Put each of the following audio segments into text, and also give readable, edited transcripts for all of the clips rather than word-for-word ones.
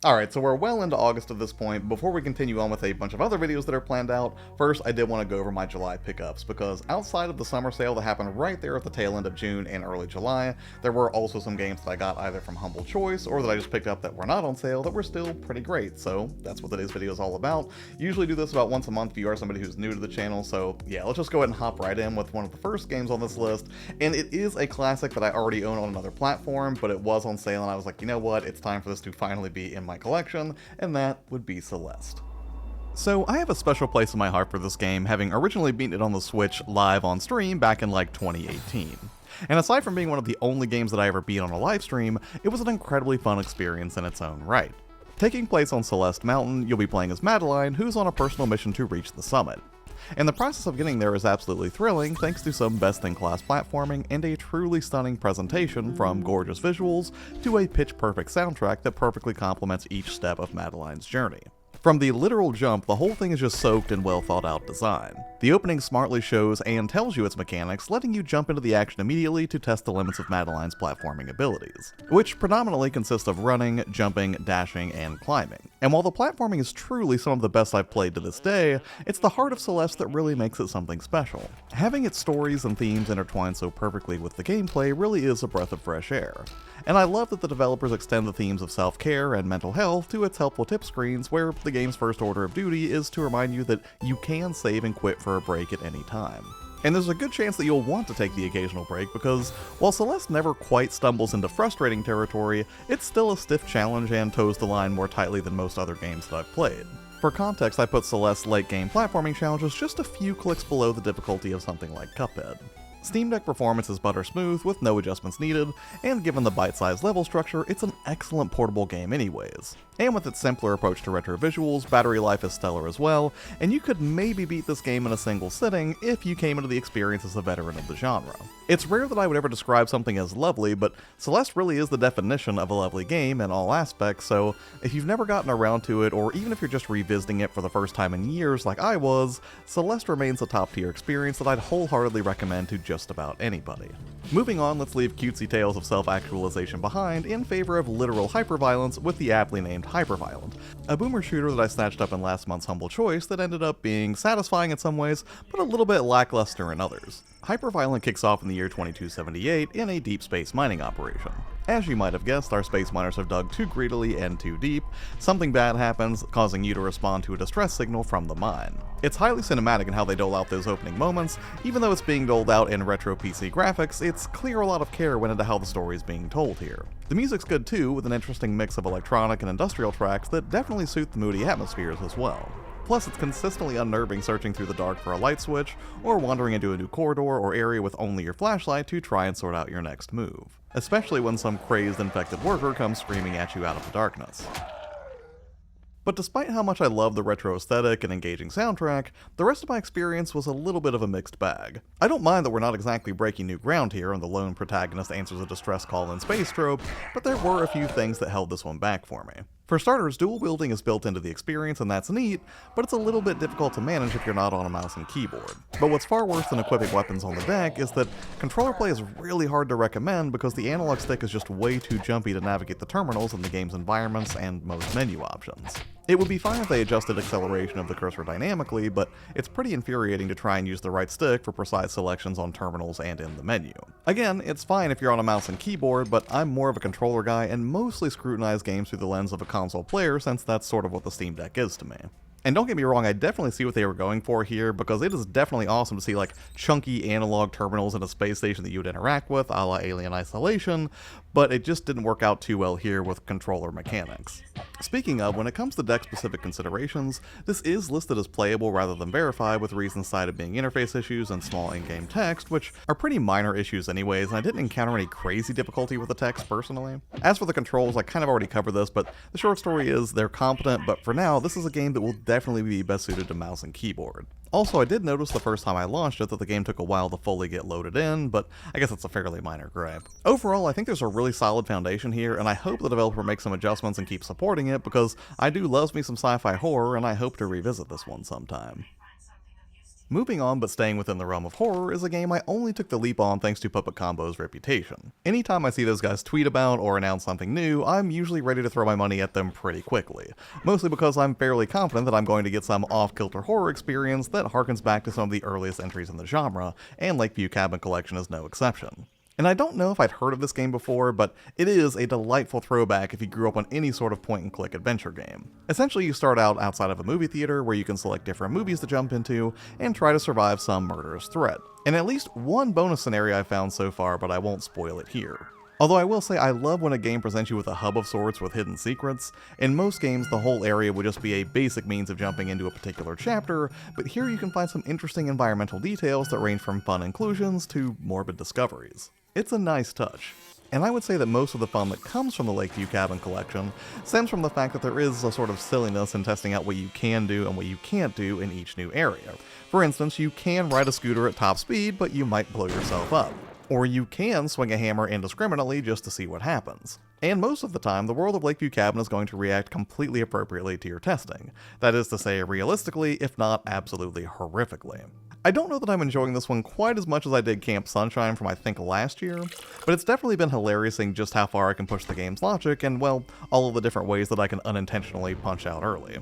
Alright, so we're well into August at this point. Before we continue on with a bunch of other videos that are planned out, first I did want to go over my July pickups, because outside of the summer sale that happened right there at the tail end of June and early July, there were also some games that I got either from Humble Choice or that I just picked up that were not on sale that were still pretty great, so that's what today's video is all about. Usually do this about once a month if you are somebody who's new to the channel, so yeah, let's just go ahead and hop right in with one of the first games on this list, and it is a classic that I already own on another platform, but it was on sale and I was like, you know what, it's time for this to finally be in my collection, and that would be Celeste. So I have a special place in my heart for this game, having originally beaten it on the Switch live on stream back in like 2018. And aside from being one of the only games that I ever beat on a live stream, it was an incredibly fun experience in its own right. Taking place on Celeste Mountain, you'll be playing as Madeline, who's on a personal mission to reach the summit. And the process of getting there is absolutely thrilling thanks to some best-in-class platforming and a truly stunning presentation, from gorgeous visuals to a pitch-perfect soundtrack that perfectly complements each step of Madeline's journey. From the literal jump, the whole thing is just soaked in well-thought-out design. The opening smartly shows and tells you its mechanics, letting you jump into the action immediately to test the limits of Madeline's platforming abilities, which predominantly consist of running, jumping, dashing, and climbing. And while the platforming is truly some of the best I've played to this day, it's the heart of Celeste that really makes it something special. Having its stories and themes intertwined so perfectly with the gameplay really is a breath of fresh air. And I love that the developers extend the themes of self-care and mental health to its helpful tip screens, where the game's first order of duty is to remind you that you can save and quit for a break at any time. And there's a good chance that you'll want to take the occasional break, because while Celeste never quite stumbles into frustrating territory, it's still a stiff challenge and toes the line more tightly than most other games that I've played. For context, I put Celeste's late game platforming challenges just a few clicks below the difficulty of something like Cuphead. Steam Deck performance is butter smooth with no adjustments needed, and given the bite-sized level structure, it's an excellent portable game anyways. And with its simpler approach to retro visuals, battery life is stellar as well, and you could maybe beat this game in a single sitting if you came into the experience as a veteran of the genre. It's rare that I would ever describe something as lovely, but Celeste really is the definition of a lovely game in all aspects, so if you've never gotten around to it, or even if you're just revisiting it for the first time in years like I was, Celeste remains a top-tier experience that I'd wholeheartedly recommend to just about anybody. Moving on, let's leave cutesy tales of self-actualization behind in favor of literal hyperviolence with the aptly named Hyperviolent, a boomer shooter that I snatched up in last month's Humble Choice that ended up being satisfying in some ways, but a little bit lackluster in others. Hyperviolent kicks off in the year 2278 in a deep space mining operation. As you might have guessed, our space miners have dug too greedily and too deep. Something bad happens, causing you to respond to a distress signal from the mine. It's highly cinematic in how they dole out those opening moments. Even though it's being doled out in retro PC graphics, it's clear a lot of care went into how the story is being told here. The music's good too, with an interesting mix of electronic and industrial tracks that definitely suit the moody atmospheres as well. Plus, it's consistently unnerving searching through the dark for a light switch, or wandering into a new corridor or area with only your flashlight to try and sort out your next move. Especially when some crazed infected worker comes screaming at you out of the darkness. But despite how much I love the retro aesthetic and engaging soundtrack, the rest of my experience was a little bit of a mixed bag. I don't mind that we're not exactly breaking new ground here and the lone protagonist answers a distress call in space trope, but there were a few things that held this one back for me. For starters, dual wielding is built into the experience and that's neat, but it's a little bit difficult to manage if you're not on a mouse and keyboard. But what's far worse than equipping weapons on the deck is that controller play is really hard to recommend because the analog stick is just way too jumpy to navigate the terminals in the game's environments and most menu options. It would be fine if they adjusted acceleration of the cursor dynamically, but it's pretty infuriating to try and use the right stick for precise selections on terminals and in the menu. Again, it's fine if you're on a mouse and keyboard, but I'm more of a controller guy and mostly scrutinize games through the lens of a console player, since that's sort of what the Steam Deck is to me. And don't get me wrong, I definitely see what they were going for here, because it is definitely awesome to see like chunky analog terminals in a space station that you would interact with, a la Alien Isolation, but it just didn't work out too well here with controller mechanics. Speaking of, when it comes to deck-specific considerations, this is listed as playable rather than verified, with reasons cited being interface issues and small in-game text, which are pretty minor issues anyways, and I didn't encounter any crazy difficulty with the text personally. As for the controls, I kind of already covered this, but the short story is they're competent, but for now, this is a game that will definitely be best suited to mouse and keyboard. Also, I did notice the first time I launched it that the game took a while to fully get loaded in, but I guess that's a fairly minor gripe. Overall, I think there's a really solid foundation here, and I hope the developer makes some adjustments and keeps supporting it, because I do love me some sci-fi horror, and I hope to revisit this one sometime. Moving on, but staying within the realm of horror, is a game I only took the leap on thanks to Puppet Combo's reputation. Anytime I see those guys tweet about or announce something new, I'm usually ready to throw my money at them pretty quickly, mostly because I'm fairly confident that I'm going to get some off-kilter horror experience that harkens back to some of the earliest entries in the genre, and Lakeview Cabin Collection is no exception. And I don't know if I'd heard of this game before, but it is a delightful throwback if you grew up on any sort of point-and-click adventure game. Essentially, you start out outside of a movie theater where you can select different movies to jump into and try to survive some murderous threat. And at least one bonus scenario I've found so far, but I won't spoil it here. Although I will say I love when a game presents you with a hub of sorts with hidden secrets. In most games, the whole area would just be a basic means of jumping into a particular chapter, but here you can find some interesting environmental details that range from fun inclusions to morbid discoveries. It's a nice touch. And I would say that most of the fun that comes from the Lakeview Cabin Collection stems from the fact that there is a sort of silliness in testing out what you can do and what you can't do in each new area. For instance, you can ride a scooter at top speed, but you might blow yourself up. Or you can swing a hammer indiscriminately just to see what happens. And most of the time, the world of Lakeview Cabin is going to react completely appropriately to your testing. That is to say, realistically, if not absolutely horrifically. I don't know that I'm enjoying this one quite as much as I did Camp Sunshine from I think last year, but it's definitely been hilarious seeing just how far I can push the game's logic and, well, all of the different ways that I can unintentionally punch out early.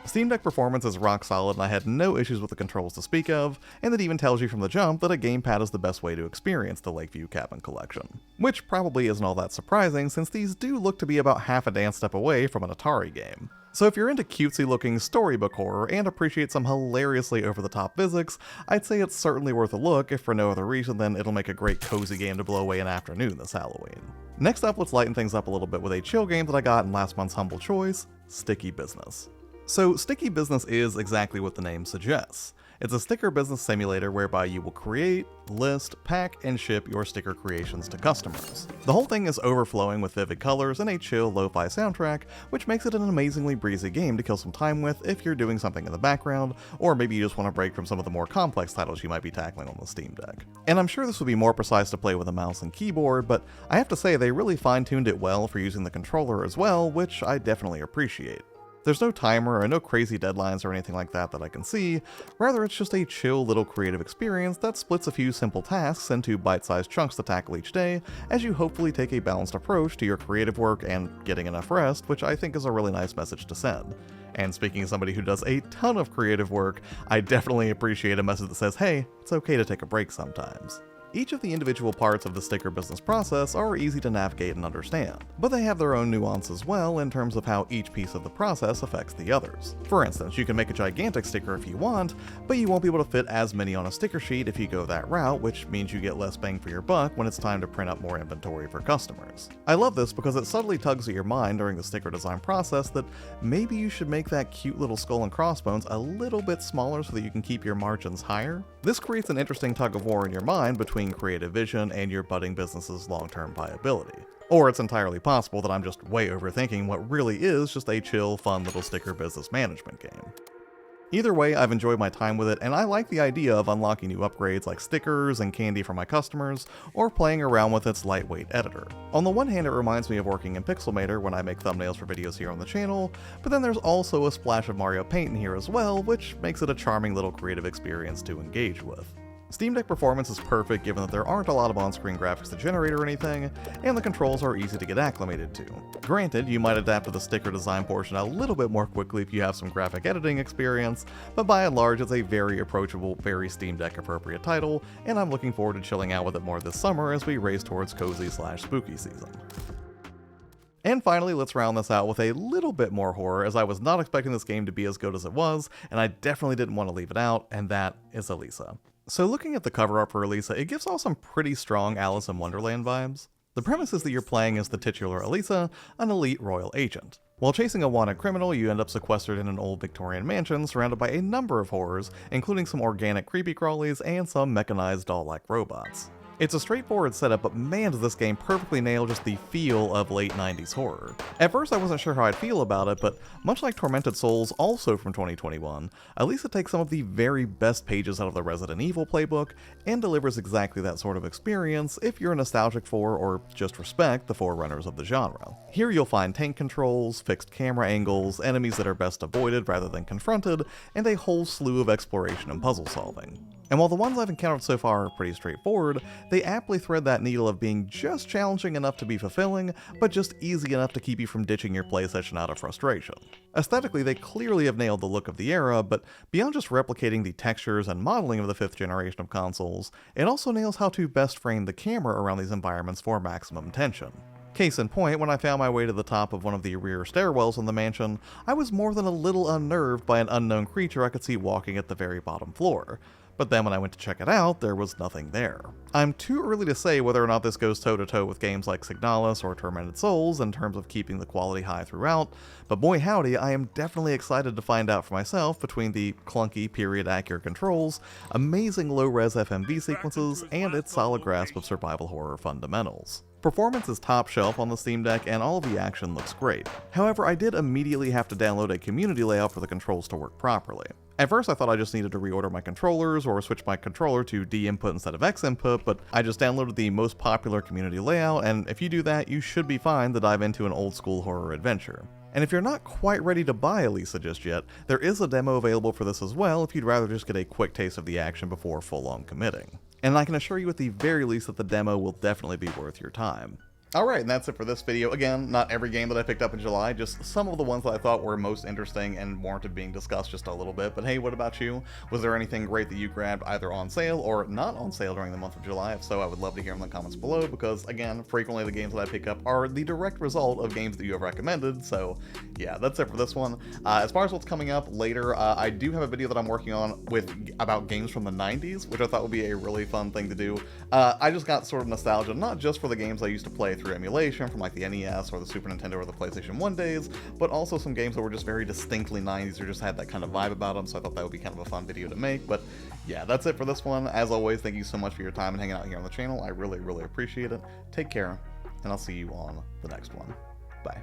Steam Deck performance is rock solid and I had no issues with the controls to speak of, and it even tells you from the jump that a gamepad is the best way to experience the Lakeview Cabin Collection. Which probably isn't all that surprising since these do look to be about half a dance step away from an Atari game. So if you're into cutesy looking storybook horror and appreciate some hilariously over the top physics, I'd say it's certainly worth a look if for no other reason than it'll make a great cozy game to blow away an afternoon this Halloween. Next up, let's lighten things up a little bit with a chill game that I got in last month's humble choice, Sticky Business. So, Sticky Business is exactly what the name suggests. It's a sticker business simulator whereby you will create, list, pack, and ship your sticker creations to customers. The whole thing is overflowing with vivid colors and a chill lo-fi soundtrack, which makes it an amazingly breezy game to kill some time with if you're doing something in the background, or maybe you just want to break from some of the more complex titles you might be tackling on the Steam Deck. And I'm sure this would be more precise to play with a mouse and keyboard, but I have to say they really fine-tuned it well for using the controller as well, which I definitely appreciate. There's no timer or no crazy deadlines or anything like that I can see, rather it's just a chill little creative experience that splits a few simple tasks into bite-sized chunks to tackle each day, as you hopefully take a balanced approach to your creative work and getting enough rest, which I think is a really nice message to send. And speaking as somebody who does a ton of creative work, I definitely appreciate a message that says, hey, it's okay to take a break sometimes. Each of the individual parts of the sticker business process are easy to navigate and understand, but they have their own nuance as well in terms of how each piece of the process affects the others. For instance, you can make a gigantic sticker if you want, but you won't be able to fit as many on a sticker sheet if you go that route, which means you get less bang for your buck when it's time to print up more inventory for customers. I love this because it subtly tugs at your mind during the sticker design process that maybe you should make that cute little skull and crossbones a little bit smaller so that you can keep your margins higher. This creates an interesting tug of war in your mind between creative vision and your budding business's long-term viability. Or it's entirely possible that I'm just way overthinking what really is just a chill, fun little sticker business management game. Either way, I've enjoyed my time with it, and I like the idea of unlocking new upgrades like stickers and candy for my customers, or playing around with its lightweight editor. On the one hand, it reminds me of working in Pixelmator when I make thumbnails for videos here on the channel, but then there's also a splash of Mario Paint in here as well, which makes it a charming little creative experience to engage with. Steam Deck performance is perfect given that there aren't a lot of on-screen graphics to generate or anything, and the controls are easy to get acclimated to. Granted, you might adapt to the sticker design portion a little bit more quickly if you have some graphic editing experience, but by and large it's a very approachable, very Steam Deck appropriate title, and I'm looking forward to chilling out with it more this summer as we race towards cozy/spooky season. And finally, let's round this out with a little bit more horror, as I was not expecting this game to be as good as it was, and I definitely didn't want to leave it out, and that is Alisa. So looking at the cover art for Alisa, it gives off some pretty strong Alice in Wonderland vibes. The premise is that you're playing as the titular Alisa, an elite royal agent. While chasing a wanted criminal, you end up sequestered in an old Victorian mansion surrounded by a number of horrors, including some organic creepy crawlies and some mechanized doll-like robots. It's a straightforward setup, but man does this game perfectly nail just the feel of late 90s horror. At first I wasn't sure how I'd feel about it, but much like Tormented Souls, also from 2021, Alisa takes some of the very best pages out of the Resident Evil playbook and delivers exactly that sort of experience if you're nostalgic for, or just respect, the forerunners of the genre. Here you'll find tank controls, fixed camera angles, enemies that are best avoided rather than confronted, and a whole slew of exploration and puzzle solving. And while the ones I've encountered so far are pretty straightforward, they aptly thread that needle of being just challenging enough to be fulfilling, but just easy enough to keep you from ditching your play session out of frustration. Aesthetically, they clearly have nailed the look of the era, but beyond just replicating the textures and modeling of the 5th generation of consoles, it also nails how to best frame the camera around these environments for maximum tension. Case in point, when I found my way to the top of one of the rear stairwells in the mansion, I was more than a little unnerved by an unknown creature I could see walking at the very bottom floor. But then when I went to check it out, there was nothing there. I'm too early to say whether or not this goes toe-to-toe with games like Signalis or Tormented Souls in terms of keeping the quality high throughout, but boy howdy, I am definitely excited to find out for myself between the clunky, period-accurate controls, amazing low-res FMV sequences, and its solid grasp of survival horror fundamentals. Performance is top shelf on the Steam Deck, and all of the action looks great. However, I did immediately have to download a community layout for the controls to work properly. At first I thought I just needed to reorder my controllers or switch my controller to D input instead of X input, but I just downloaded the most popular community layout, and if you do that, you should be fine to dive into an old school horror adventure. And if you're not quite ready to buy Alisa just yet, there is a demo available for this as well if you'd rather just get a quick taste of the action before full-on committing. And I can assure you at the very least that the demo will definitely be worth your time. Alright, and that's it for this video. Again, not every game that I picked up in July, just some of the ones that I thought were most interesting and warranted being discussed just a little bit. But hey, what about you? Was there anything great that you grabbed either on sale or not on sale during the month of July? If so, I would love to hear in the comments below, because again, frequently the games that I pick up are the direct result of games that you have recommended. So yeah, that's it for this one. As far as what's coming up later, I do have a video that I'm working on about games from the 90s, which I thought would be a really fun thing to do. I just got sort of nostalgia, not just for the games I used to play through emulation from like the NES or the Super Nintendo or the PlayStation 1 days, but also some games that were just very distinctly 90s or just had that kind of vibe about them, so I thought that would be kind of a fun video to make. But yeah, that's it for this one. As always, thank you so much for your time and hanging out here on the channel. I really, really appreciate it. Take care, and I'll see you on the next one. Bye.